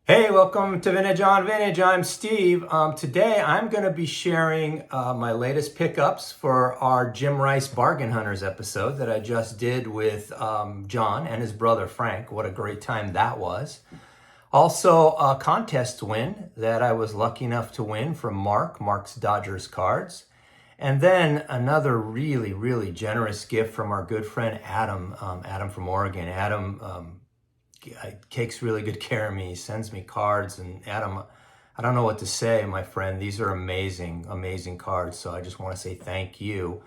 Hey, welcome to Vintage on Vintage. I'm Steve. Today I'm going to be sharing my latest pickups for our Jim Rice Bargain Hunters episode that I just did with John and his brother Frank. What a great time that was. Also, a contest win that I was lucky enough to win from Mark's Dodgers cards. And then another really, really generous gift from our good friend Adam, Adam from Oregon. Adam takes really good care of me. He sends me cards, and Adam, I don't know what to say, my friend. These are amazing, amazing cards. So I just want to say thank you.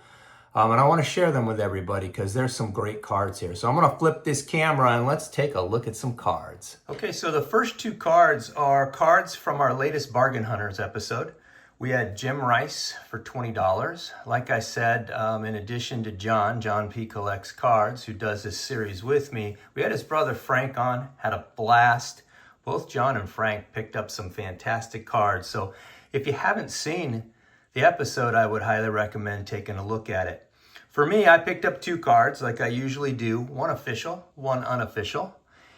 And I want to share them with everybody because there's some great cards here. So I'm going to flip this camera and let's take a look at some cards. Okay, so the first two cards are cards from our latest Bargain Hunters episode. We had Jim Rice for $20. Like I said, in addition to John P. Collects Cards, who does this series with me, we had his brother Frank on, had a blast. Both John and Frank picked up some fantastic cards. So if you haven't seen the episode, I would highly recommend taking a look at it. For me, I picked up two cards like I usually do, one official, one unofficial.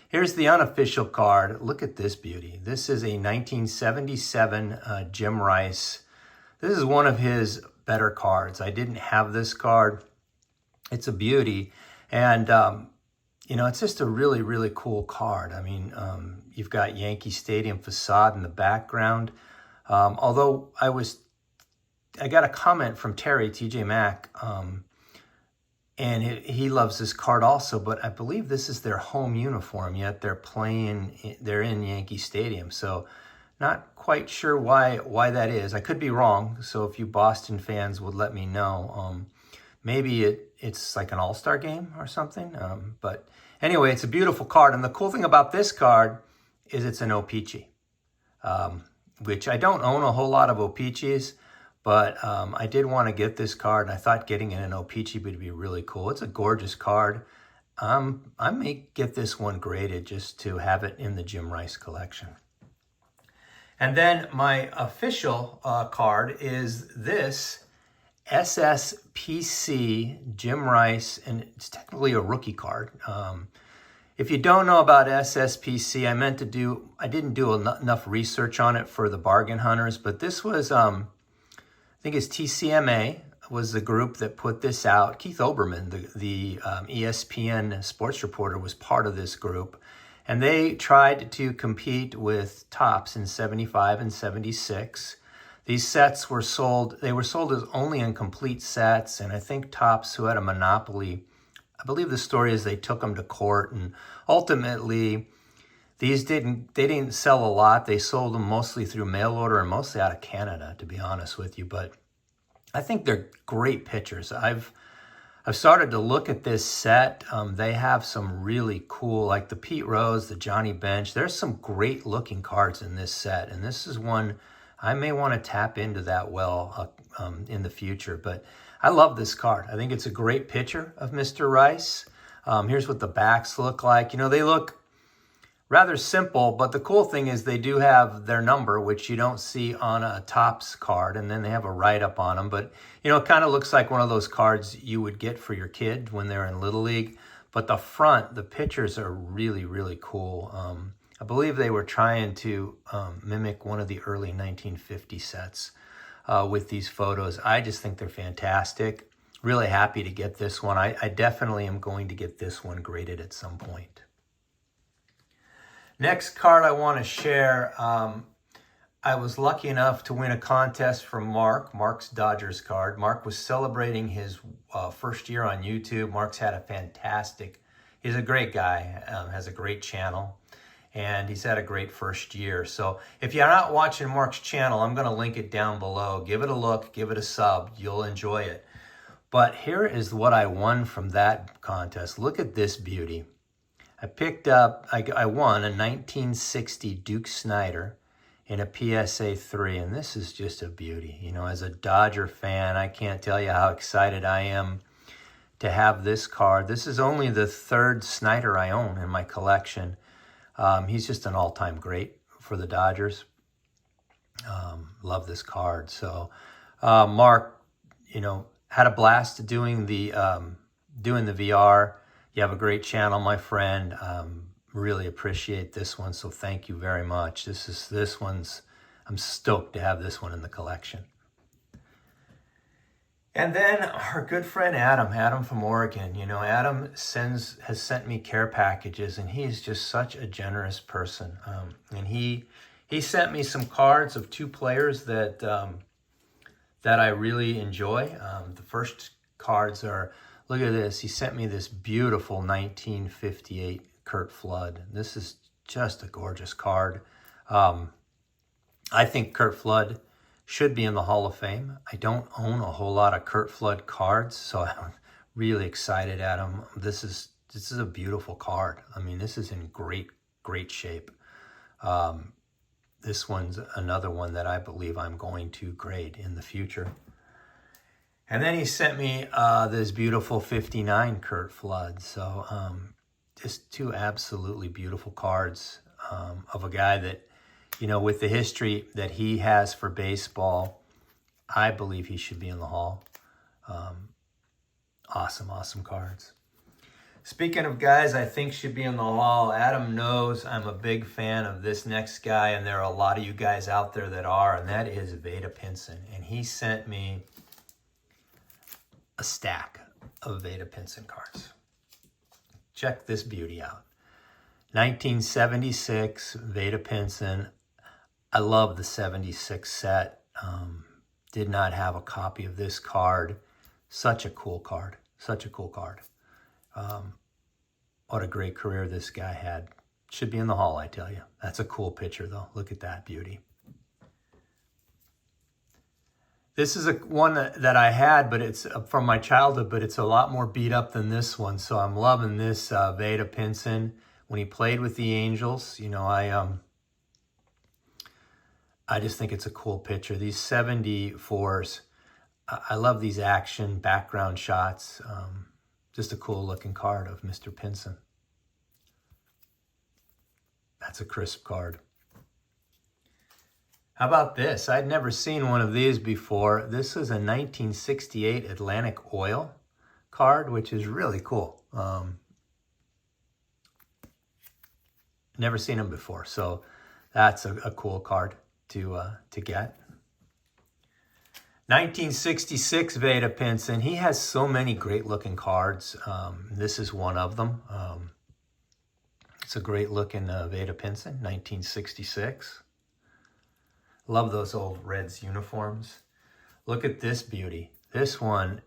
Here's the unofficial card. Look at this beauty. This is a 1977 Jim Rice. This is one of his better cards. I didn't have this card. It's a beauty. And, it's just a really, really cool card. I mean, you've got Yankee Stadium facade in the background. Although I got a comment from Terry, TJ Mack, and he loves this card also, but I believe this is their home uniform, yet they're in Yankee Stadium. So not quite sure why that is. I could be wrong, so if you Boston fans would let me know. Maybe it's like an all-star game or something. But anyway, it's a beautiful card. And the cool thing about this card is it's an O-Pee-Chee, which I don't own a whole lot of O-Pee-Chees. But I did want to get this card, and I thought getting it in O-Pee-Chee would be really cool. It's a gorgeous card. I may get this one graded just to have it in the Jim Rice collection. And then my official card is this SSPC Jim Rice, and it's technically a rookie card. If you don't know about SSPC, I didn't do enough research on it for the Bargain Hunters, but this was... I think it's TCMA was the group that put this out. Keith Olbermann, the ESPN sports reporter, was part of this group. And they tried to compete with Topps in 75 and 76. These sets were sold, they were sold as only incomplete sets. And I think Topps, who had a monopoly, I believe the story is they took them to court. And ultimately, they didn't sell a lot. They sold them mostly through mail order and mostly out of Canada, to be honest with you. But I think they're great pictures. I've started to look at this set. They have some really cool, like the Pete Rose, the Johnny Bench. There's some great looking cards in this set. And this is one I may want to tap into that in the future. But I love this card. I think it's a great picture of Mr. Rice. Here's what the backs look like. They look rather simple, but the cool thing is they do have their number, which you don't see on a Topps card, and then they have a write-up on them. But, it kind of looks like one of those cards you would get for your kid when they're in Little League. But the pictures are really, really cool. I believe they were trying to mimic one of the early 1950 sets with these photos. I just think they're fantastic. Really happy to get this one. I definitely am going to get this one graded at some point. Next card I want to share, I was lucky enough to win a contest from Mark's Dodgers card. Mark was celebrating his first year on YouTube. Mark's had he's a great guy, has a great channel, and he's had a great first year. So if you're not watching Mark's channel, I'm going to link it down below. Give it a look, give it a sub, you'll enjoy it. But here is what I won from that contest. Look at this beauty. I won a 1960 Duke Snider in a PSA 3, and this is just a beauty. As a Dodger fan, I can't tell you how excited I am to have this card. This is only the third Snider I own in my collection. He's just an all-time great for the Dodgers. Love this card. So, Mark, had a blast doing the VR. You have a great channel, my friend. really appreciate this one, so thank you very much. I'm stoked to have this one in the collection. And then our good friend Adam from Oregon. You know, Adam has sent me care packages, and he's just such a generous person. And he sent me some cards of two players that I really enjoy. The first cards are, look at this. He sent me this beautiful 1958 Curt Flood. This is just a gorgeous card. I think Curt Flood should be in the Hall of Fame. I don't own a whole lot of Curt Flood cards, so I'm really excited, Adam. This is a beautiful card. I mean, this is in great shape. This one's another one that I believe I'm going to grade in the future. And then he sent me this beautiful 59 Curt Flood. So just two absolutely beautiful cards of a guy that, you know, with the history that he has for baseball, I believe he should be in the Hall. Awesome cards. Speaking of guys I think should be in the Hall, Adam knows I'm a big fan of this next guy, and there are a lot of you guys out there that are, and that is Vada Pinson. And he sent me a stack of Vada Pinson cards. Check this beauty out. 1976 Vada Pinson. I love the 76 set. Did not have a copy of this card. Such a cool card. What a great career this guy had. Should be in the Hall, I tell you. That's a cool picture, though. Look at that beauty. This is one that I had, but it's from my childhood, but it's a lot more beat up than this one. So I'm loving this Vada Pinson. When he played with the Angels, you know, I just think it's a cool picture. These 74s, I love these action background shots. Just a cool looking card of Mr. Pinson. That's a crisp card. How about this? I'd never seen one of these before. This is a 1968 Atlantic Oil card, which is really cool. Never seen them before, so that's a cool card to get. 1966 Vada Pinson. He has so many great looking cards. This is one of them. It's a great looking Vada Pinson, 1966. Love those old Reds uniforms. Look at this beauty. This one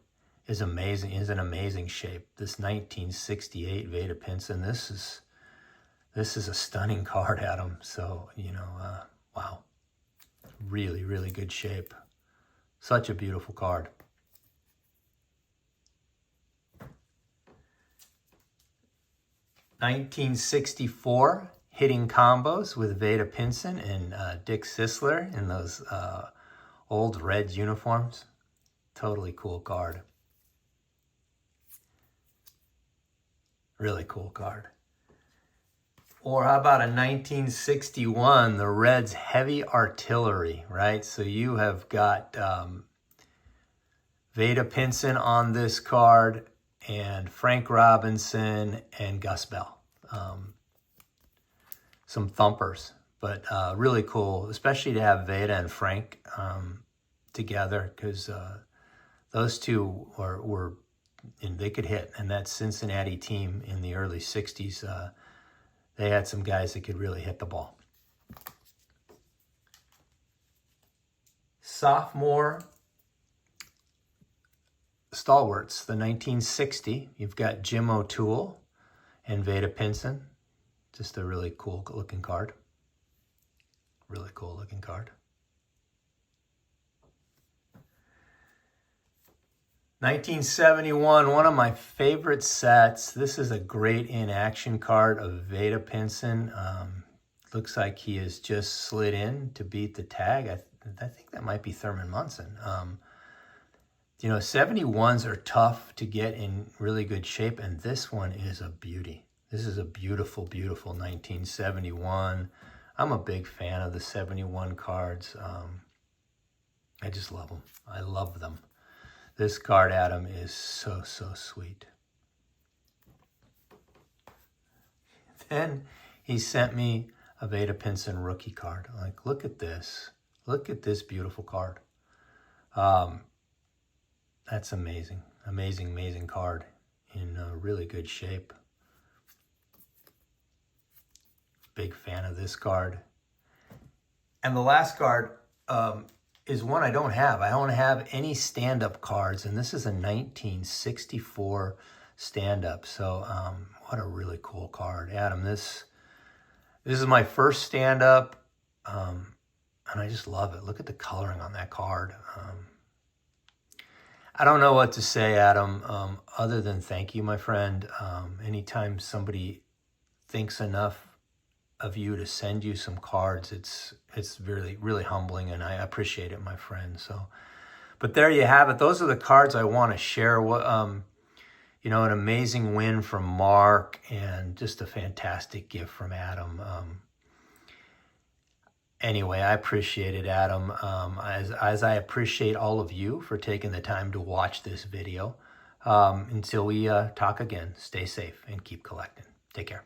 is amazing, is in amazing shape. This 1968 Vada Pinson. This is a stunning card, Adam. So, you know, wow. Really good shape. Such a beautiful card. (1964) Hitting Combos with Vada Pinson and Dick Sisler in those old Reds uniforms. Totally cool card. Really cool card. Or how about a 1961, the Reds Heavy Artillery, right? So you have got Vada Pinson on this card, and Frank Robinson and Gus Bell. Some thumpers, but really cool, especially to have Vada and Frank together, because those two were and they could hit. And that Cincinnati team in the early 60s, they had some guys that could really hit the ball. Sophomore stalwarts, the 1960. You've got Jim O'Toole and Vada Pinson. Just a really cool looking card. Really cool looking card. 1971, one of my favorite sets. This is a great in-action card of Vada Pinson. Looks like he has just slid in to beat the tag. I think that might be Thurman Munson. You know, 71s are tough to get in really good shape, and this one is a beauty. This is a beautiful, beautiful 1971. I'm a big fan of the 71 cards. I just love them. I love them. This card, Adam, is so sweet. Then he sent me a Veda Pinson rookie card. Like, look at this. Look at this beautiful card. That's amazing. Amazing, amazing card in really good shape. Big fan of this card. And the last card is one I don't have. I don't have any stand-up cards, and this is a 1964 stand-up. So what a really cool card. Adam, this is my first stand-up, and I just love it. Look at the coloring on that card. I don't know what to say, Adam, other than thank you, my friend. Anytime somebody thinks enough of you to send you some cards, it's really, really humbling, and I appreciate it, my friend. So, but there you have it. Those are the cards I want to share. What, you know, an amazing win from Mark, and just a fantastic gift from Adam. Anyway, I appreciate it, Adam. As I appreciate all of you for taking the time to watch this video. Until we talk again, stay safe and keep collecting. Take care.